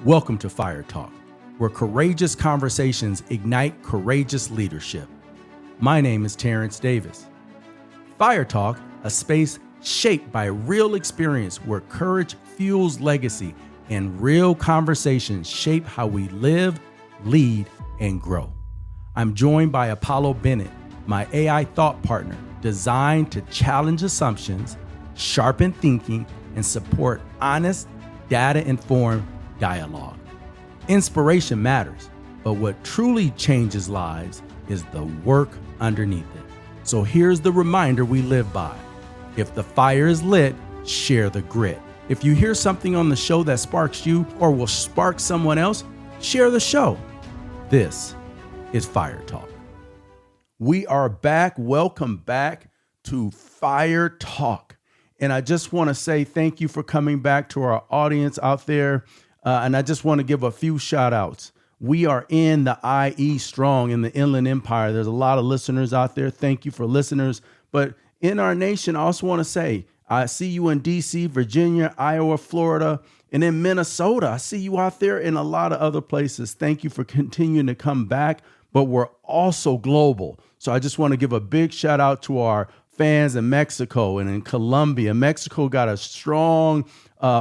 Welcome to FIREtalk, where courageous conversations ignite courageous leadership. My name is Terrence Davis. FIREtalk, a space shaped by real experience where courage fuels legacy and real conversations shape how we live, lead, and grow. I'm joined by Apollo Bennett, my AI thought partner, designed to challenge assumptions, sharpen thinking, and support honest, data-informed dialogue. Inspiration matters, but what truly changes lives is the work underneath it. So here's the reminder we live by. If the fire is lit, share the grit. If you hear something on the show that sparks you or will spark someone else, share the show. This is FIREtalk. We are back. Welcome back to FIREtalk. And I just want to say thank you for coming back to our audience out there. And I just want to give a few shout outs. We are in the IE strong in the Inland Empire. There's a lot of listeners out there. Thank you for listeners. But in our nation, I also want to say, I see you in DC, Virginia, Iowa, Florida, and in Minnesota. I see you out there in a lot of other places. Thank you for continuing to come back. But we're also global. So I just want to give a big shout out to our fans in Mexico and in Colombia. Mexico got a strong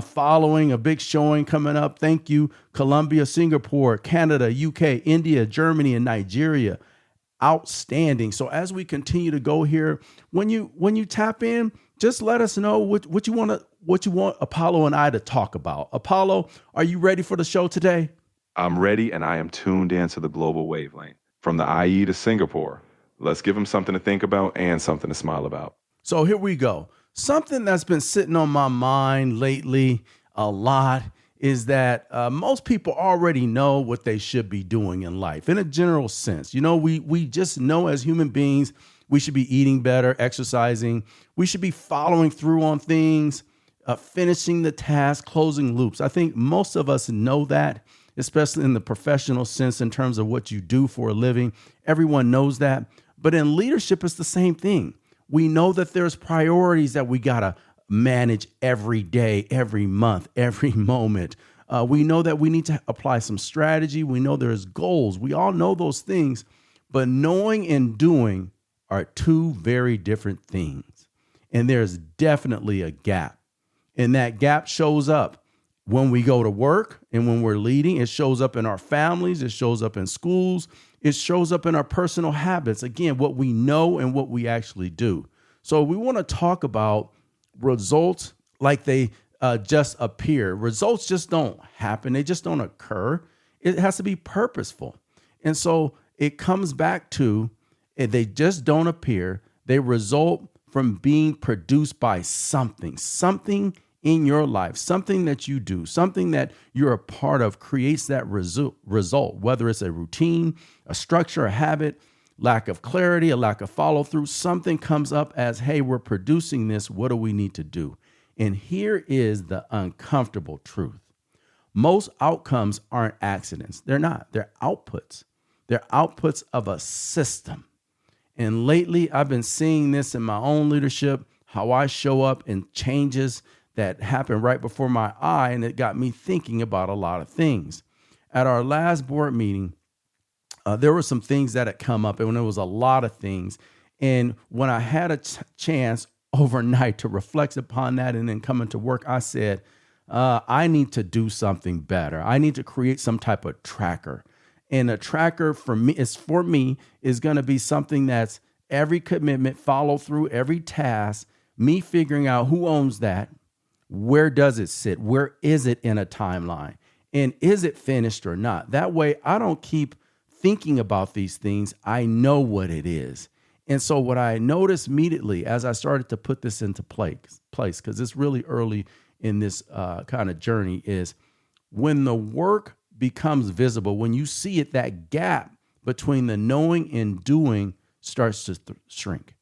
following, a big showing coming up. Thank you. Colombia, Singapore, Canada, UK, India, Germany, and Nigeria. Outstanding. So as we continue to go here, when you tap in, just let us know what you want Apollo and I to talk about. Apollo, are you ready for the show today? I'm ready, and I am tuned into the global wavelength. From the IE to Singapore, let's give them something to think about and something to smile about. So here we go. Something that's been sitting on my mind lately a lot is that most people already know what they should be doing in life in a general sense. You know, we just know as human beings, we should be eating better, exercising. We should be following through on things, finishing the task, closing loops. I think most of us know that, especially in the professional sense in terms of what you do for a living. Everyone knows that. But in leadership, it's the same thing. We know that there's priorities that we got to manage every day, every month, every moment. We know that we need to apply some strategy. We know there's goals. We all know those things. But knowing and doing are two very different things. And there's definitely a gap. And that gap shows up when we go to work and when we're leading. It shows up in our families. It shows up in schools. It shows up in our personal habits. Again, what we know and what we actually do. So we want to talk about results like they just appear. Results just don't happen. They just don't occur. It has to be purposeful. And so it comes back to they just don't appear. They result from being produced by something in your life, something that you do, something that you're a part of creates that result, whether it's a routine, a structure, a habit, lack of clarity, a lack of follow through. Something comes up as, hey, we're producing this. What do we need to do? And here is the uncomfortable truth. Most outcomes aren't accidents. They're not. They're outputs. They're outputs of a system. And lately, I've been seeing this in my own leadership, how I show up in changes that happened right before my eye, and it got me thinking about a lot of things. At our last board meeting, there were some things that had come up, and there was a lot of things. And when I had a chance overnight to reflect upon that and then coming to work, I said, I need to do something better. I need to create some type of tracker. And a tracker for me is going to be something that's every commitment, follow through, every task, me figuring out who owns that. Where does it sit? Where is it in a timeline? And is it finished or not? That way, I don't keep thinking about these things. I know what it is. And so what I noticed immediately as I started to put this into place, because it's really early in this kind of journey, is when the work becomes visible, when you see it, that gap between the knowing and doing starts to shrink.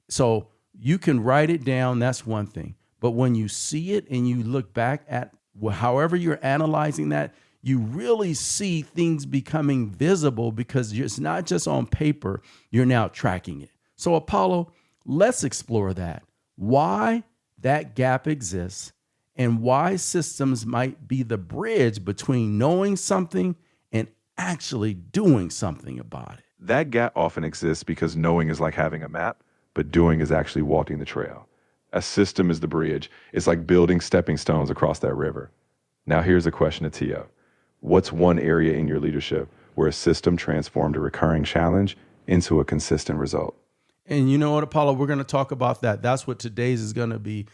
So you can write it down. That's one thing. But when you see it and you look back at however you're analyzing that, you really see things becoming visible because it's not just on paper, you're now tracking it. So Apollo, let's explore that. Why that gap exists and why systems might be the bridge between knowing something and actually doing something about it. That gap often exists because knowing is like having a map, but doing is actually walking the trail. A system is the bridge. It's like building stepping stones across that river. Now here's a question to tee up. What's one area in your leadership where a system transformed a recurring challenge into a consistent result? And you know what, Apollo, we're going to talk about that. That's what today's is going to be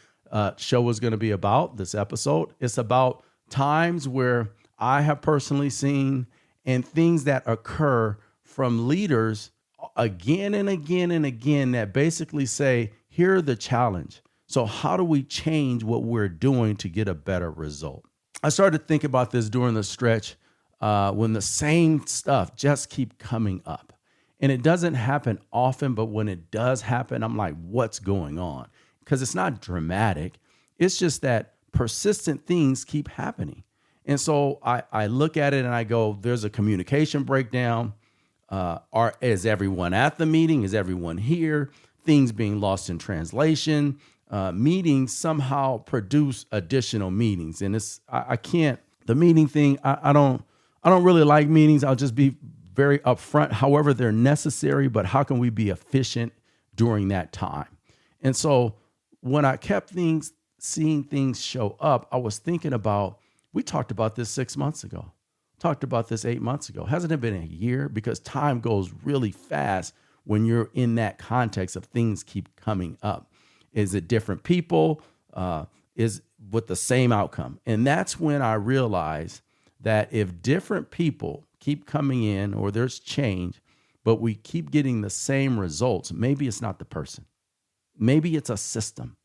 show is going to be about, this episode. It's about times where I have personally seen and things that occur from leaders again and again and again that basically say, here's the challenge. So how do we change what we're doing to get a better result? I started to think about this during the stretch when the same stuff just keep coming up. And it doesn't happen often, but when it does happen, I'm like, what's going on? Because it's not dramatic. It's just that persistent things keep happening. And so I look at it and I go, there's a communication breakdown. Is everyone at the meeting? Is everyone here? Things being lost in translation. Meetings somehow produce additional meetings. And I can't, the meeting thing, I don't really like meetings. I'll just be very upfront. However, they're necessary, but how can we be efficient during that time? And so when I kept seeing things show up, I was thinking about, we talked about this 6 months ago, talked about this 8 months ago. Hasn't it been a year? Because time goes really fast when you're in that context of things keep coming up. Is it different people? Is with the same outcome? And that's when I realized that if different people keep coming in or there's change, but we keep getting the same results, maybe it's not the person. Maybe it's a system,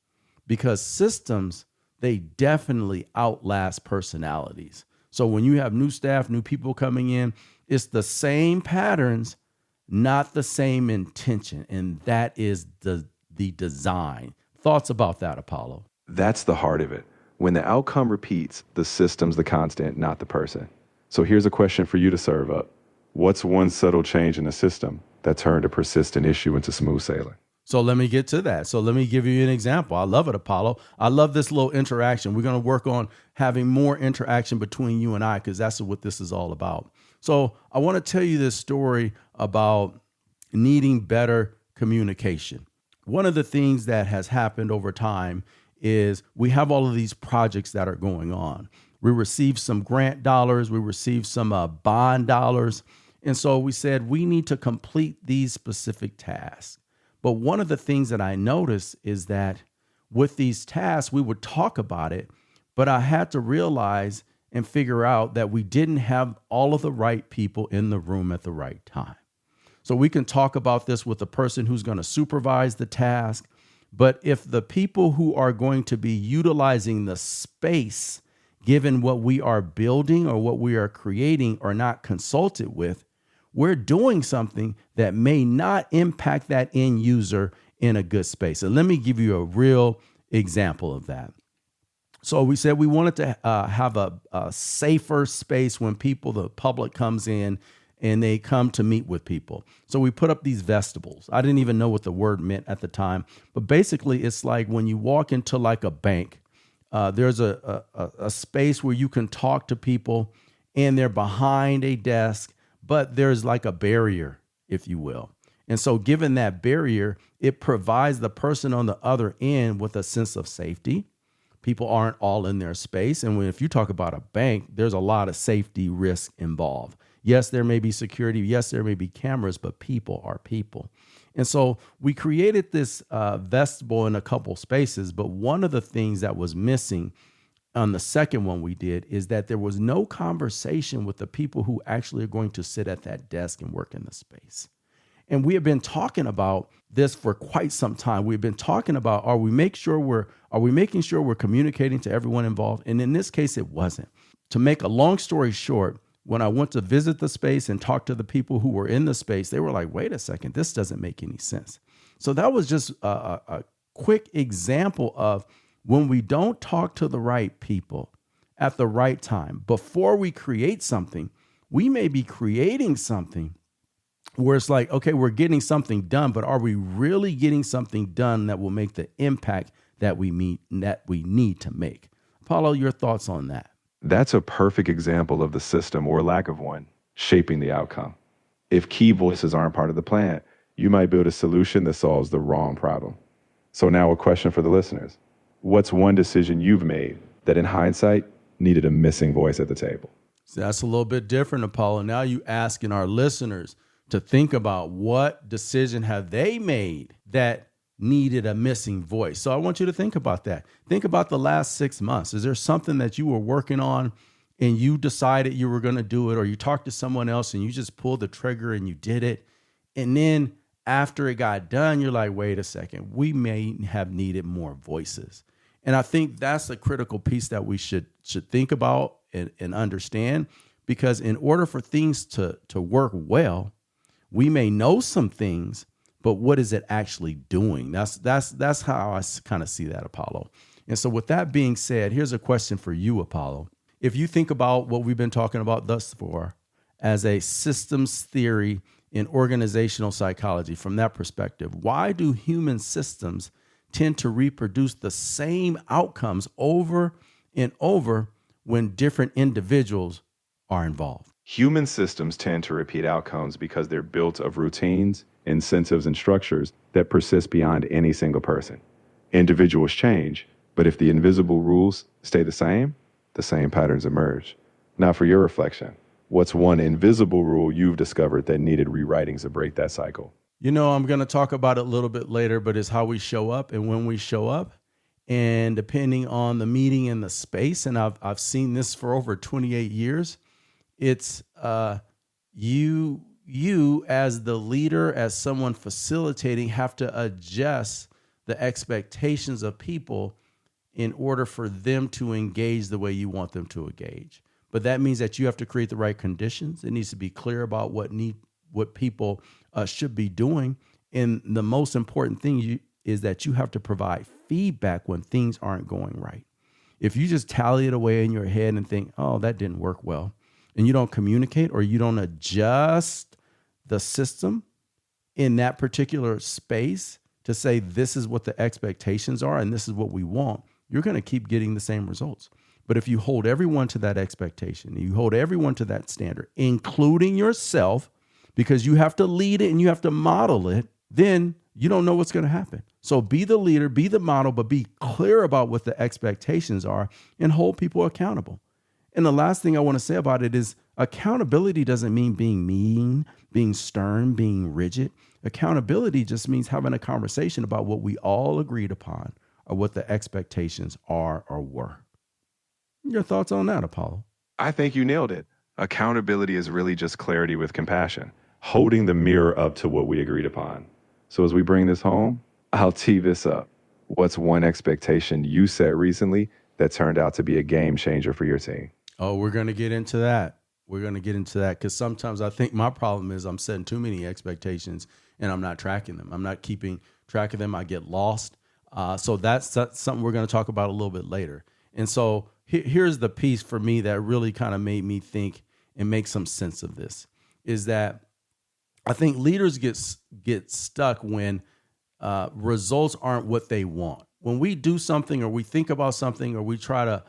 because systems, they definitely outlast personalities. So when you have new staff, new people coming in, it's the same patterns, not the same intention. And that is the design. Thoughts about that, Apollo? That's the heart of it. When the outcome repeats, the system's the constant, not the person. So here's a question for you to serve up. What's one subtle change in the system that turned a persistent issue into smooth sailing? So let me get to that. So let me give you an example. I love it, Apollo. I love this little interaction. We're going to work on having more interaction between you and I, because that's what this is all about. So I want to tell you this story about needing better communication. One of the things that has happened over time is we have all of these projects that are going on. We received some grant dollars. We received some bond dollars. And so we said, we need to complete these specific tasks. But one of the things that I noticed is that with these tasks, we would talk about it, but I had to realize and figure out that we didn't have all of the right people in the room at the right time. So we can talk about this with the person who's going to supervise the task. But if the people who are going to be utilizing the space, given what we are building or what we are creating, are not consulted with, we're doing something that may not impact that end user in a good space. And let me give you a real example of that. So we said we wanted to have a safer space when the public comes in and they come to meet with people. So we put up these vestibules. I didn't even know what the word meant at the time, but basically it's like when you walk into like a bank, there's a space where you can talk to people and they're behind a desk, but there's like a barrier, if you will. And so given that barrier, it provides the person on the other end with a sense of safety. People aren't all in their space. And if you talk about a bank, there's a lot of safety risk involved. Yes, there may be security. Yes, there may be cameras, but people are people. And so we created this vestibule in a couple spaces. But one of the things that was missing on the second one we did is that there was no conversation with the people who actually are going to sit at that desk and work in the space. And we have been talking about this for quite some time. We've been talking about, are we making sure we're communicating to everyone involved? And in this case, it wasn't. To make a long story short, when I went to visit the space and talk to the people who were in the space, they were like, wait a second, this doesn't make any sense. So that was just a quick example of when we don't talk to the right people at the right time, before we create something, we may be creating something where it's like, okay, we're getting something done, but are we really getting something done that will make the impact that we need to make? Apollo, your thoughts on that? That's a perfect example of the system or lack of one shaping the outcome. If key voices aren't part of the plan, you might build a solution that solves the wrong problem. So now a question for the listeners. What's one decision you've made that in hindsight needed a missing voice at the table? So that's a little bit different, Apollo. Now you asking our listeners to think about what decision have they made that needed a missing voice. So I want you to think about that. Think about the last 6 months. Is there something that you were working on and you decided you were going to do it, or you talked to someone else and you just pulled the trigger and you did it? And then after it got done, you're like, wait a second, we may have needed more voices. And I think that's a critical piece that we should think about and understand, because in order for things to work well, we may know some things, but what is it actually doing? That's how I kind of see that, Apollo. And so with that being said, here's a question for you, Apollo. If you think about what we've been talking about thus far as a systems theory in organizational psychology, from that perspective, why do human systems tend to reproduce the same outcomes over and over when different individuals are involved? Human systems tend to repeat outcomes because they're built of routines, incentives, and structures that persist beyond any single person. Individuals change, but if the invisible rules stay the same patterns emerge. Now for your reflection, what's one invisible rule you've discovered that needed rewriting to break that cycle? You know, I'm going to talk about it a little bit later, but it's how we show up and when we show up. And depending on the meeting and the space, and I've seen this for over 28 years, it's you as the leader, as someone facilitating, have to adjust the expectations of people in order for them to engage the way you want them to engage. But that means that you have to create the right conditions. It needs to be clear about what people should be doing. And the most important thing is that you have to provide feedback when things aren't going right. If you just tally it away in your head and think, oh, that didn't work well, and you don't communicate or you don't adjust the system in that particular space to say this is what the expectations are and this is what we want, you're going to keep getting the same results. But if you hold everyone to that expectation, you hold everyone to that standard, including yourself, because you have to lead it and you have to model it, then you don't know what's going to happen. So be the leader, be the model, but be clear about what the expectations are and hold people accountable. And the last thing I want to say about it is accountability doesn't mean being mean, being stern, being rigid. Accountability just means having a conversation about what we all agreed upon or what the expectations are or were. Your thoughts on that, Apollo? I think you nailed it. Accountability is really just clarity with compassion, holding the mirror up to what we agreed upon. So as we bring this home, I'll tee this up. What's one expectation you set recently that turned out to be a game changer for your team? Oh, we're going to get into that. We're going to get into that because sometimes I think my problem is I'm setting too many expectations and I'm not tracking them. I'm not keeping track of them. I get lost. So that's something we're going to talk about a little bit later. And so here's the piece for me that really kind of made me think and make some sense of this, is that I think leaders get stuck when results aren't what they want. When we do something or we think about something or we try to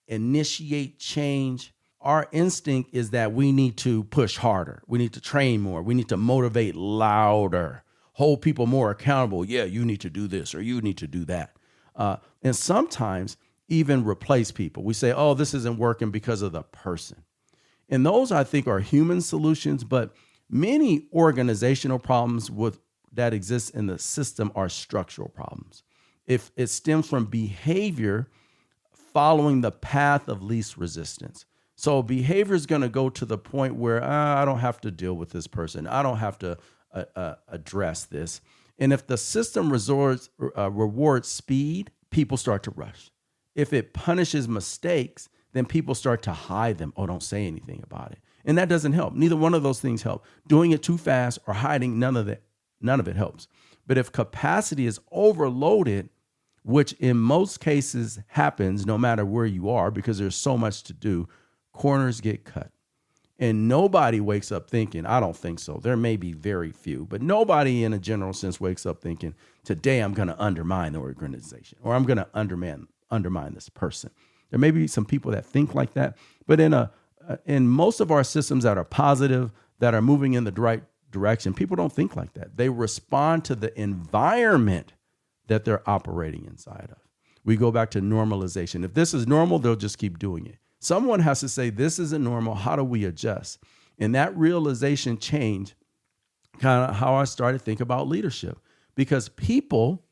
initiate change, our instinct is that we need to push harder. We need to train more. We need to motivate louder, hold people more accountable. Yeah, you need to do this or you need to do that. And sometimes even replace people. We say, oh, this isn't working because of the person. And those, I think, are human solutions, but many organizational problems that exist in the system are structural problems. If it stems from behavior following the path of least resistance. So behavior is going to go to the point where I don't have to deal with this person. I don't have to address this. And if the system rewards speed, people start to rush. If it punishes mistakes, then people start to hide them. Oh, don't say anything about it. And that doesn't help. Neither one of those things help. Doing it too fast or hiding, none of it helps. But if capacity is overloaded, which in most cases happens no matter where you are because there's so much to do, corners get cut. And nobody wakes up thinking, I don't think so. There may be very few, but nobody in a general sense wakes up thinking, today I'm going to undermine the organization or I'm going to undermine this person. There may be some people that think like that, but in most of our systems that are positive, that are moving in the right direction, people don't think like that. They respond to the environment that they're operating inside of. We go back to normalization. If this is normal, they'll just keep doing it. Someone has to say, this isn't normal. How do we adjust? And that realization changed kind of how I started to think about leadership, because people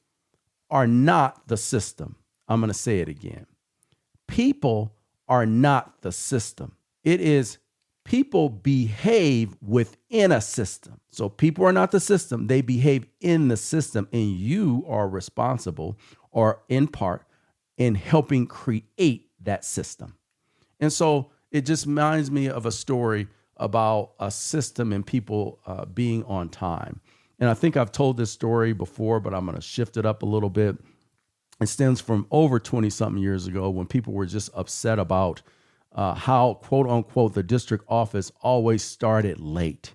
are not the system. I'm going to say it again. People are not the system. It is people behave within a system. So people are not the system. They behave in the system, and you are responsible, or in part, in helping create that system. And so it just reminds me of a story about a system and people being on time. And I think I've told this story before, but I'm going to shift it up a little bit. It stems from over 20-something years ago, when people were just upset about how, quote unquote, the district office always started late.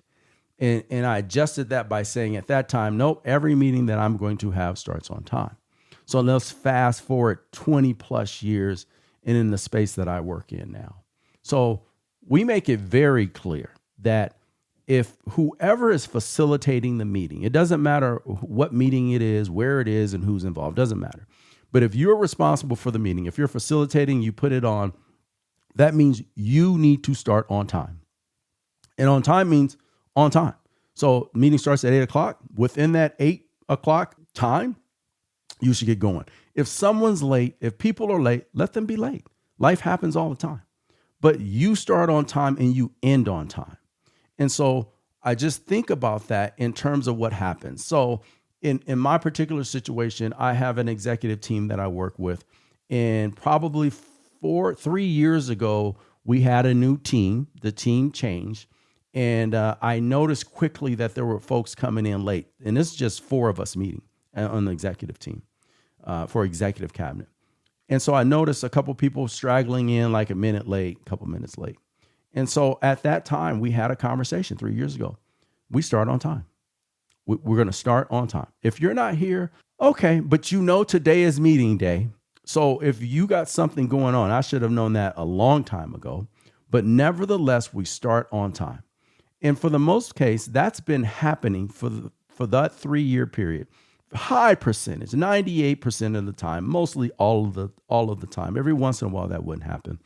And I adjusted that by saying at that time, nope, every meeting that I'm going to have starts on time. So let's fast forward 20 plus years and in the space that I work in now. So we make it very clear that if whoever is facilitating the meeting, it doesn't matter what meeting it is, where it is, and who's involved, doesn't matter. But if you're responsible for the meeting, if you're facilitating, you put it on, that means you need to start on time. And on time means on time. So meeting starts at 8 o'clock. Within that 8 o'clock time, you should get going. If someone's late, if people are late, let them be late. Life happens all the time. But you start on time and you end on time. And so I just think about that in terms of what happens. So in my particular situation, I have an executive team that I work with. And probably 3 years ago, we had a new team. The team changed. And I noticed quickly that there were folks coming in late. And this is just 4 of us meeting on the executive team for executive cabinet. And so I noticed a couple people straggling in like a minute late, a couple minutes late. And so at that time, we had a conversation 3 years ago. We start on time. We're going to start on time. If you're not here, okay, but you know today is meeting day. So if you got something going on, I should have known that a long time ago. But nevertheless, we start on time. And for the most case, that's been happening for that 3-year period. High percentage, 98% of the time, mostly all of the time. Every once in a while that wouldn't happen.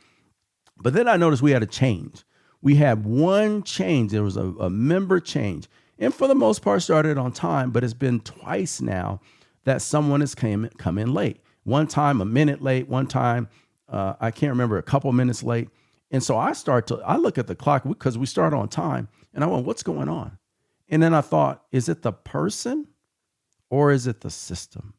But then I noticed we had a change. We had one change. There was a member change. And for the most part started on time, but it's been twice now that someone has come in late. One time a minute late, one time, I can't remember, a couple minutes late. And so I look at the clock because we start on time and I went, what's going on? And then I thought, is it the person or is it the system?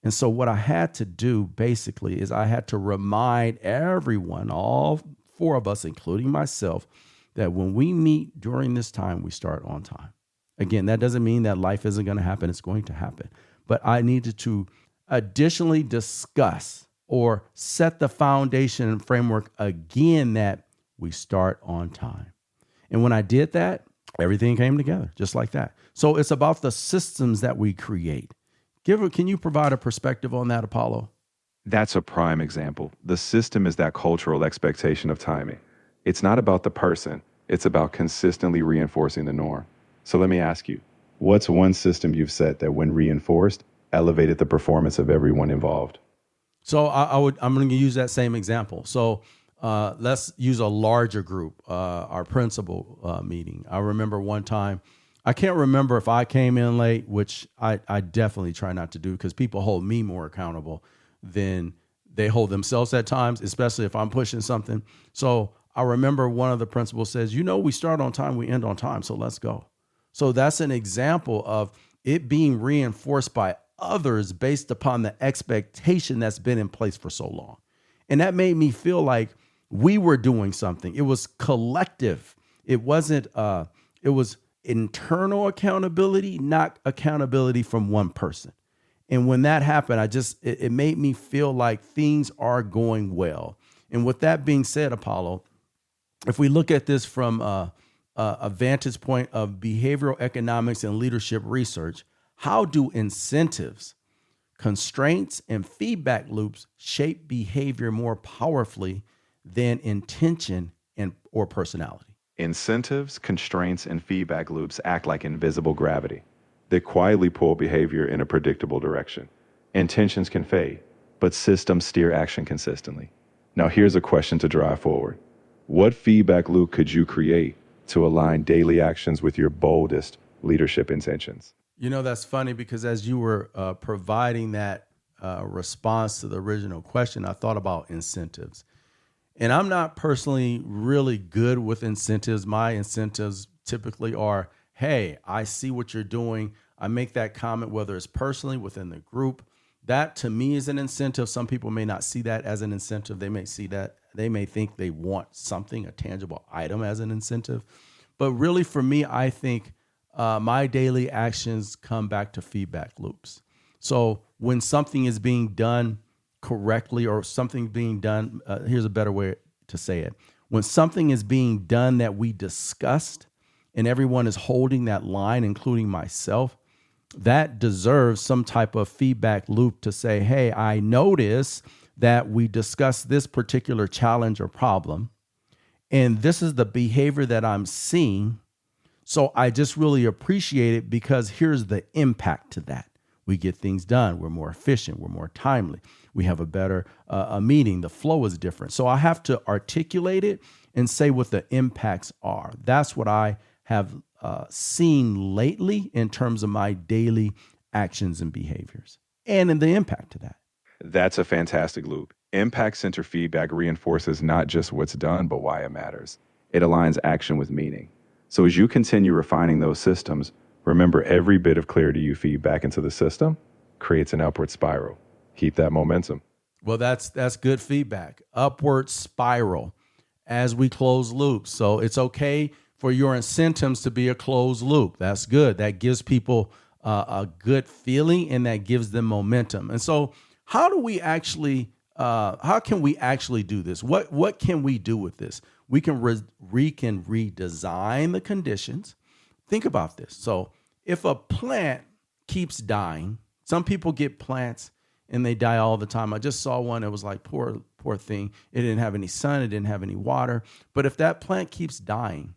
And so what I had to do basically is I had to remind everyone, all 4 of us, including myself, that when we meet during this time, we start on time. Again, that doesn't mean that life isn't going to happen. It's going to happen. But I needed to additionally discuss or set the foundation and framework again that we start on time. And when I did that, everything came together just like that. So it's about the systems that we create. Can you provide a perspective on that, Apollo? That's a prime example. The system is that cultural expectation of timing. It's not about the person. It's about consistently reinforcing the norm. So let me ask you, what's one system you've set that when reinforced, elevated the performance of everyone involved? So I'm going to use that same example. So let's use a larger group, our principal meeting. I remember one time, I can't remember if I came in late, which I definitely try not to do because people hold me more accountable than they hold themselves at times, especially if I'm pushing something. So I remember one of the principals says, we start on time, we end on time, so let's go. So that's an example of it being reinforced by others based upon the expectation that's been in place for so long. And that made me feel like we were doing something. It was collective. It wasn't, it was internal accountability, not accountability from one person. And when that happened, it made me feel like things are going well. And with that being said, Apollo, if we look at this from a vantage point of behavioral economics and leadership research, how do incentives Constraints and feedback loops shape behavior more powerfully than intention or personality. Incentives, constraints, and feedback loops act like invisible gravity. They quietly pull behavior in a predictable direction. Intentions can fade, but systems steer action consistently. Now, here's a question to drive forward. What feedback loop could you create to align daily actions with your boldest leadership intentions? That's funny because as you were providing that response to the original question, I thought about incentives. And I'm not personally really good with incentives. My incentives typically are, hey, I see what you're doing. I make that comment, whether it's personally within the group. That to me is an incentive. Some people may not see that as an incentive. They may see that. They may think they want something, a tangible item as an incentive. But really for me, I think my daily actions come back to feedback loops. So when something is being done correctly or something being done, here's a better way to say it. When something is being done that we discussed and everyone is holding that line, including myself, that deserves some type of feedback loop to say, hey, I notice that we discussed this particular challenge or problem, and this is the behavior that I'm seeing. So I just really appreciate it because here's the impact to that. We get things done. We're more efficient. We're more timely. We have a better a meeting. The flow is different. So I have to articulate it and say what the impacts are. That's what I have seen lately in terms of my daily actions and behaviors and in the impact to that. That's a fantastic loop. Impact center feedback reinforces not just what's done, but why it matters. It aligns action with meaning. So as you continue refining those systems, remember every bit of clarity you feed back into the system creates an upward spiral. Keep that momentum. Well, that's good feedback. Upward spiral as we close loops. So it's okay for your incentives to be a closed loop. That's good. That gives people a good feeling and that gives them momentum. And so how can we actually do this? What can we do with this? We can redesign the conditions. Think about this. So if a plant keeps dying, some people get plants and they die all the time. I just saw one that was like, poor thing. It didn't have any sun. It didn't have any water. But if that plant keeps dying,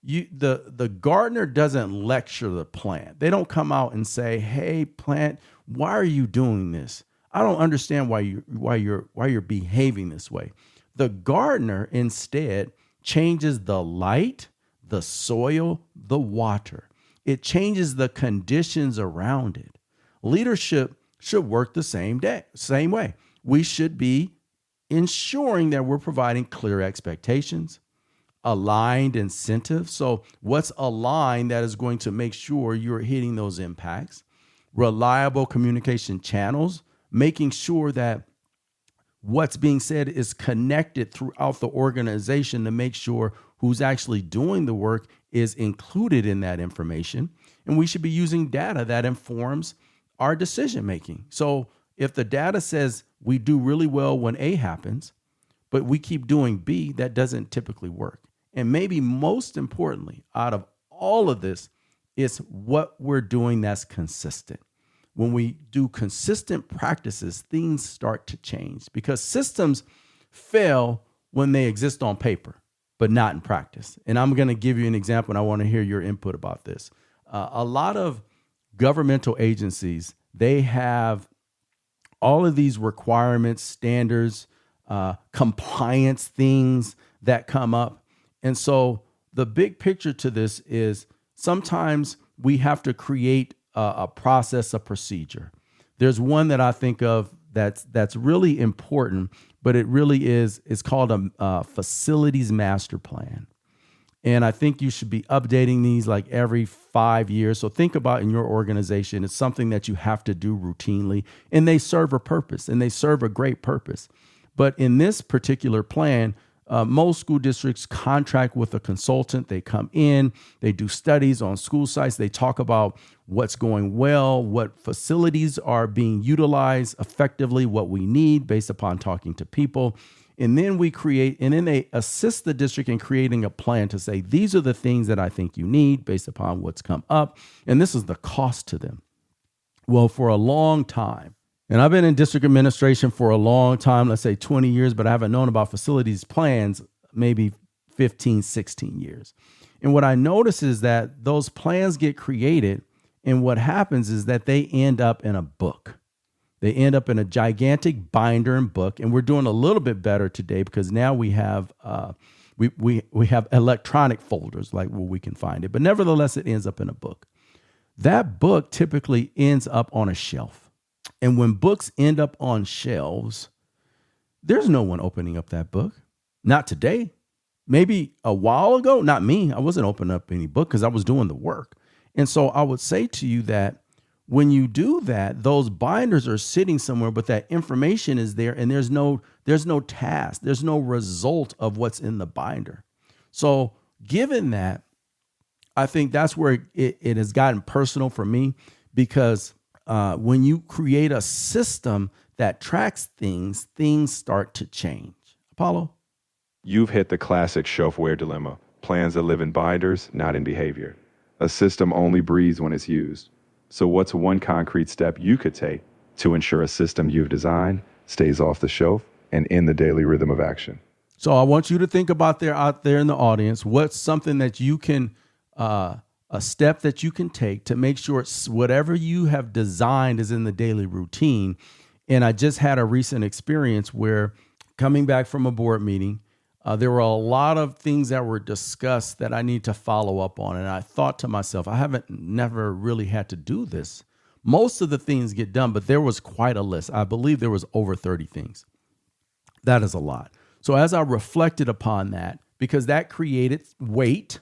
the gardener doesn't lecture the plant. They don't come out and say, hey, plant, why are you doing this? I don't understand why you're behaving this way. The gardener instead changes the light, the soil, the water. It changes the conditions around it. Leadership should work the same way. We should be ensuring that we're providing clear expectations, aligned incentives. So what's aligned that is going to make sure you're hitting those impacts, reliable communication channels, making sure that what's being said is connected throughout the organization to make sure who's actually doing the work is included in that information. And we should be using data that informs our decision making. So if the data says we do really well when A happens, but we keep doing B, that doesn't typically work. And maybe most importantly, out of all of this, is what we're doing that's consistent. When we do consistent practices, things start to change because systems fail when they exist on paper, but not in practice. And I'm going to give you an example, and I want to hear your input about this. A lot of governmental agencies, they have all of these requirements, standards, compliance things that come up. And so the big picture to this is sometimes we have to create a process, a procedure. There's one that I think of that's really important, but it really is, it's called a facilities master plan. And I think you should be updating these like every 5 years. So think about in your organization, it's something that you have to do routinely, and they serve a purpose and they serve a great purpose. But in this particular plan, most school districts contract with a consultant. They come in, they do studies on school sites. They talk about what's going well, what facilities are being utilized effectively, what we need based upon talking to people. And then they assist the district in creating a plan to say, these are the things that I think you need based upon what's come up. And this is the cost to them. Well, for a long time, and I've been in district administration for a long time, let's say 20 years, but I haven't known about facilities plans maybe 15, 16 years. And what I notice is that those plans get created, and what happens is that they end up in a book. They end up in a gigantic binder and book, and we're doing a little bit better today because now we have we have electronic folders like where we can find it. But nevertheless, it ends up in a book. That book typically ends up on a shelf. And when books end up on shelves, there's no one opening up that book. Not today. Maybe a while ago, not me. I wasn't opening up any book because I was doing the work. And so I would say to you that when you do that, those binders are sitting somewhere, but that information is there and there's no task, there's no result of what's in the binder. So given that, I think that's where it has gotten personal for me, because when you create a system that tracks things, things start to change. Apollo? You've hit the classic shelfware dilemma. Plans that live in binders, not in behavior. A system only breathes when it's used. So what's one concrete step you could take to ensure a system you've designed stays off the shelf and in the daily rhythm of action? So I want you to think about out there in the audience, what's something that you can, a step that you can take to make sure it's whatever you have designed is in the daily routine. And I just had a recent experience where, coming back from a board meeting, there were a lot of things that were discussed that I need to follow up on. And I thought to myself, never really had to do this. Most of the things get done, but there was quite a list. I believe there was over 30 things. That is a lot. So as I reflected upon that, because that created weight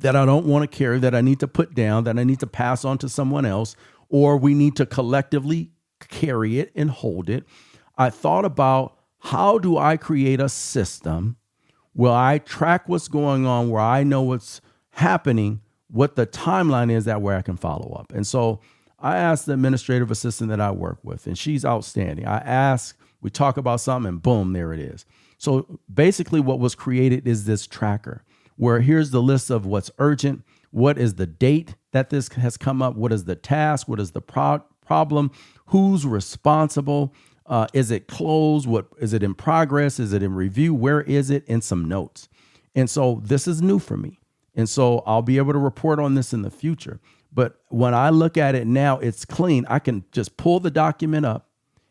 that I don't want to carry, that I need to put down, that I need to pass on to someone else, or we need to collectively carry it and hold it, I thought about, how do I create a system where I track what's going on, where I know what's happening, what the timeline is, that way I can follow up. And so I asked the administrative assistant that I work with, and she's outstanding. We talk about something, and boom, there it is. So basically what was created is this tracker, where here's the list of what's urgent, what is the date that this has come up, what is the task, what is the problem, who's responsible, is it closed? What is it in progress? Is it in review? Where is it? And some notes. And so this is new for me. And so I'll be able to report on this in the future. But when I look at it now, it's clean. I can just pull the document up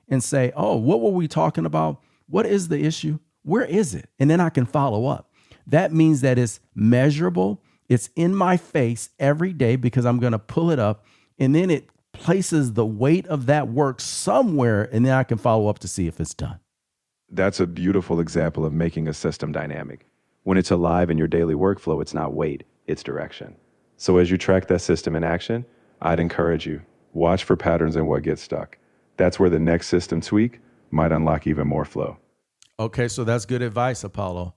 and say, oh, what were we talking about? What is the issue? Where is it? And then I can follow up. That means that it's measurable. It's in my face every day because I'm going to pull it up, and then it places the weight of that work somewhere, and then I can follow up to see if it's done. That's a beautiful example of making a system dynamic. When it's alive in your daily workflow, it's not weight, it's direction. So as you track that system in action, I'd encourage you, watch for patterns in what gets stuck. That's where the next system tweak might unlock even more flow. Okay, so that's good advice, Apollo.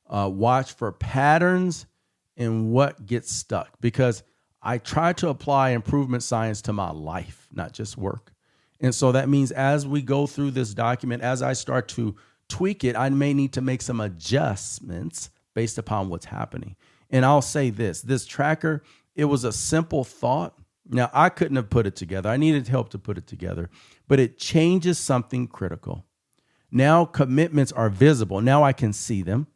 Watch for patterns in what gets stuck, because I try to apply improvement science to my life, not just work. And so that means as we go through this document, as I start to tweak it, I may need to make some adjustments based upon what's happening. And I'll say this tracker, it was a simple thought. Now, I couldn't have put it together. I needed help to put it together, but it changes something critical. Now commitments are visible. Now I can see them.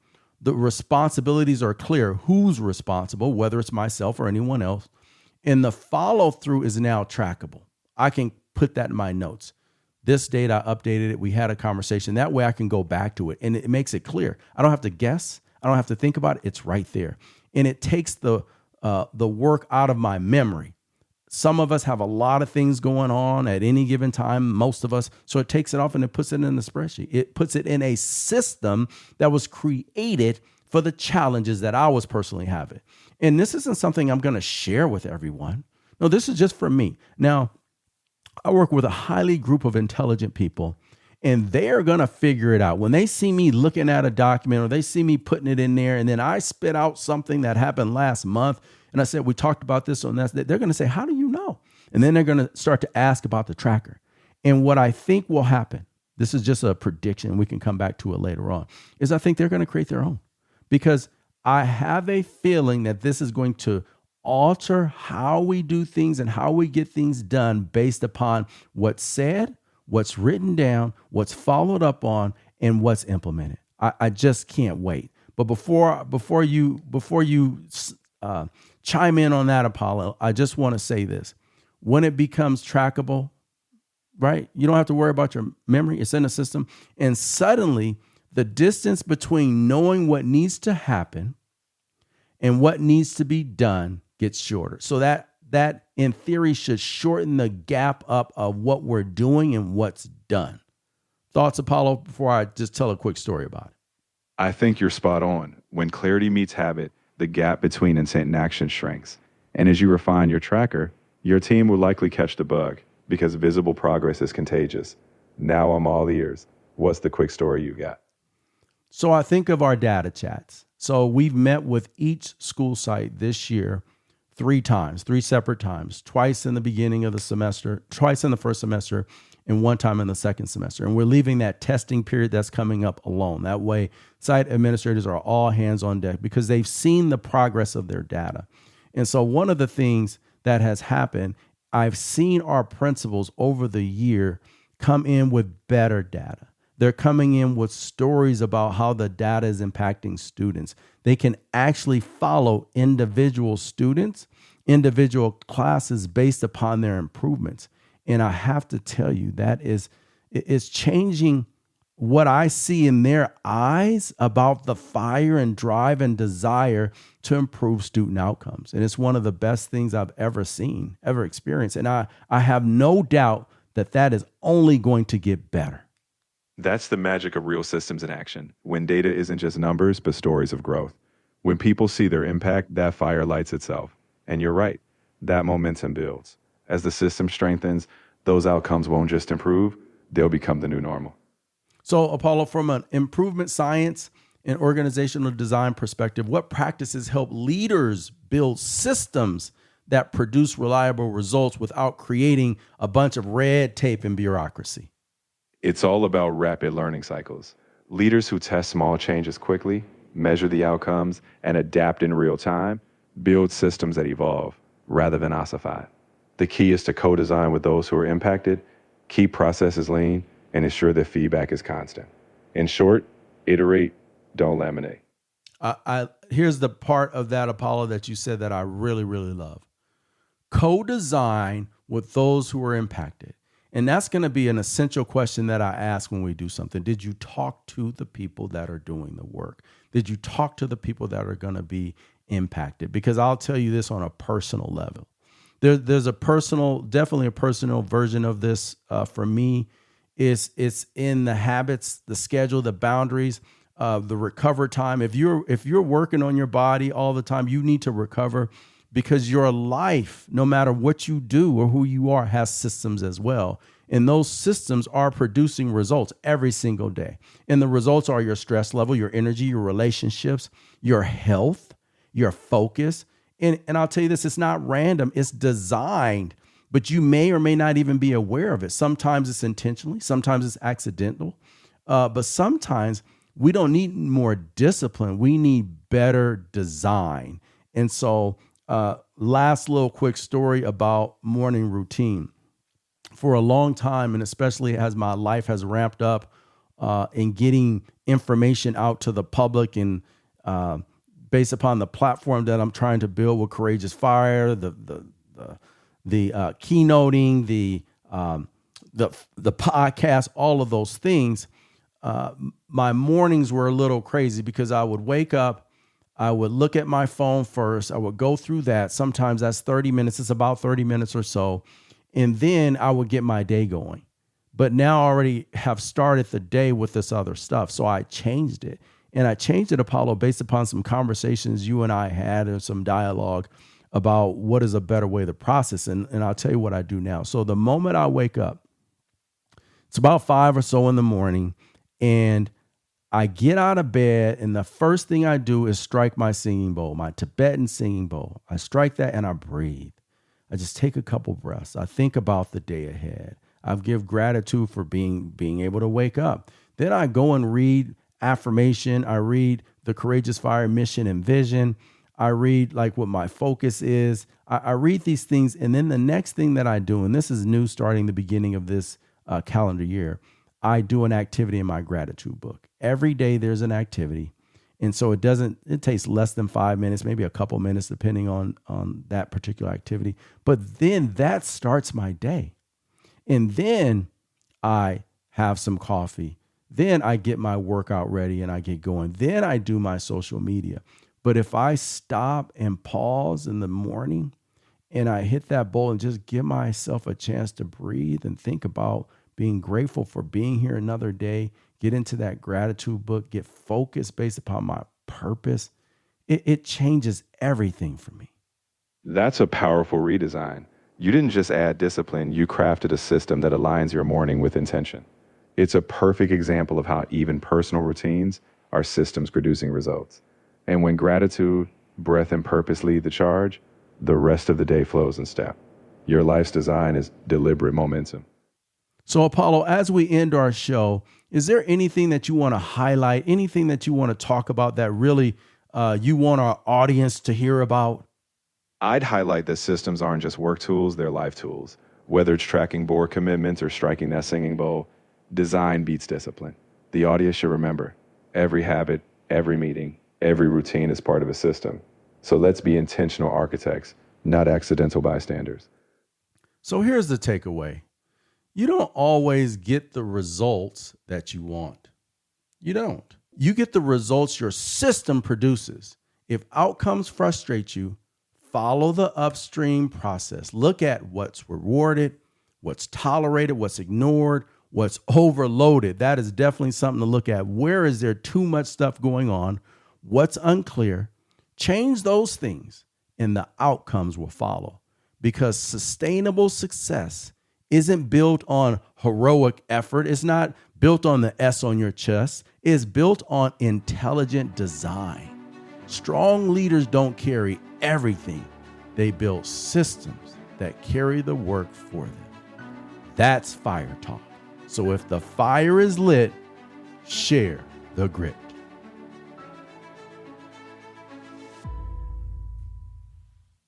The responsibilities are clear. Who's responsible, whether it's myself or anyone else. And the follow through is now trackable. I can put that in my notes. This date I updated it. We had a conversation. That way I can go back to it, and it makes it clear. I don't have to guess. I don't have to think about it. It's right there. And it takes the work out of my memory. Some of us have a lot of things going on at any given time, most of us. So it takes it off and it puts it in the spreadsheet. It puts it in a system that was created for the challenges that I was personally having. And this isn't something I'm going to share with everyone. No, this is just for me. Now, I work with a highly group of intelligent people, and they're going to figure it out. When they see me looking at a document or they see me putting it in there, and then I spit out something that happened last month, and I said, we talked about this on that, they're going to say, how do you know? And then they're going to start to ask about the tracker. And what I think will happen, this is just a prediction, we can come back to it later on, is I think they're going to create their own. Because I have a feeling that this is going to alter how we do things and how we get things done based upon what's said, what's written down, what's followed up on, and what's implemented. I just can't wait. But before you chime in on that, Apollo, I just want to say this: when it becomes trackable, right? You don't have to worry about your memory; it's in the system, and suddenly the distance between knowing what needs to happen and what needs to be done gets shorter. So that in theory should shorten the gap up of what we're doing and what's done. Thoughts, Apollo, before I just tell a quick story about it? I think you're spot on. When clarity meets habit, the gap between intent and action shrinks. And as you refine your tracker, your team will likely catch the bug because visible progress is contagious. Now I'm all ears. What's the quick story you got? So I think of our data chats. So we've met with each school site this year 3 separate times, twice in the beginning of the semester, twice in the first semester, and 1 time in the second semester. And we're leaving that testing period that's coming up alone. That way, site administrators are all hands on deck because they've seen the progress of their data. And so one of the things that has happened, I've seen our principals over the year come in with better data. They're coming in with stories about how the data is impacting students. They can actually follow individual students, individual classes based upon their improvements. And I have to tell you, it's changing what I see in their eyes about the fire and drive and desire to improve student outcomes. And it's one of the best things I've ever seen, ever experienced. And I have no doubt that is only going to get better. That's the magic of real systems in action. When data isn't just numbers, but stories of growth. When people see their impact, that fire lights itself. And you're right, that momentum builds. As the system strengthens, those outcomes won't just improve, they'll become the new normal. So, Apollo, from an improvement science and organizational design perspective, what practices help leaders build systems that produce reliable results without creating a bunch of red tape and bureaucracy? It's all about rapid learning cycles. Leaders who test small changes quickly, measure the outcomes, and adapt in real time build systems that evolve rather than ossify. The key is to co-design with those who are impacted, keep processes lean, and ensure that feedback is constant. In short, iterate, don't laminate. Here's the part of that, Apollo, that you said that I really, really love. Co-design with those who are impacted. And that's going to be an essential question that I ask when we do something. Did you talk to the people that are doing the work? Did you talk to the people that are going to be impacted? Because I'll tell you this on a personal level. There's definitely a personal version of this for me. It's in the habits, the schedule, the boundaries, the recover time. If you're working on your body all the time, you need to recover, because your life, no matter what you do or who you are, has systems as well. And those systems are producing results every single day. And the results are your stress level, your energy, your relationships, your health, your focus. And I'll tell you this, it's not random, it's designed, but you may or may not even be aware of it. Sometimes it's intentionally, sometimes it's accidental, but sometimes we don't need more discipline. We need better design. And so last little quick story about morning routine. For a long time, and especially as my life has ramped up in getting information out to the public and based upon the platform that I'm trying to build with Courageous Fire, the keynoting, the podcast, all of those things, my mornings were a little crazy because I would wake up, I would look at my phone first, I would go through that. Sometimes that's 30 minutes, it's about 30 minutes or so. And then I would get my day going. But now I already have started the day with this other stuff. So I changed it. And I changed it, Apollo, based upon some conversations you and I had and some dialogue about what is a better way to process. And I'll tell you what I do now. So the moment I wake up, it's about 5 or so in the morning, and I get out of bed, and the first thing I do is strike my singing bowl, my Tibetan singing bowl. I strike that and I breathe. I just take a couple breaths. I think about the day ahead. I give gratitude for being able to wake up. Then I go and read affirmation. I read the Courageous Fire mission and vision. I read like what my focus is. I read these things. And then the next thing that I do, and this is new starting the beginning of this calendar year, I do an activity in my gratitude book. Every day there's an activity. And so it takes less than 5 minutes, maybe a couple minutes, depending on that particular activity. But then that starts my day. And then I have some coffee. Then I get my workout ready and I get going. Then I do my social media. But if I stop and pause in the morning and I hit that bowl and just give myself a chance to breathe and think about being grateful for being here another day, get into that gratitude book, get focused based upon my purpose, it changes everything for me. That's a powerful redesign. You didn't just add discipline, you crafted a system that aligns your morning with intention. It's a perfect example of how even personal routines are systems producing results. And when gratitude, breath, and purpose lead the charge, the rest of the day flows in step. Your life's design is deliberate momentum. So, Apollo, as we end our show, is there anything that you want to highlight, anything that you want to talk about that really you want our audience to hear about? I'd highlight that systems aren't just work tools, they're life tools. Whether it's tracking board commitments or striking that singing bowl, design beats discipline. The audience should remember, every habit, every meeting, every routine is part of a system. So let's be intentional architects, not accidental bystanders. So here's the takeaway. You don't always get the results that you want. You don't. You get the results your system produces. If outcomes frustrate you, follow the upstream process. Look at what's rewarded, what's tolerated, what's ignored, what's overloaded. That is definitely something to look at. Where is there too much stuff going on? What's unclear? Change those things and the outcomes will follow, because sustainable success isn't built on heroic effort. It's not built on the S on your chest. It's built on intelligent design. Strong leaders don't carry everything. They build systems that carry the work for them. That's Fire Talk. So if the fire is lit, share the grit.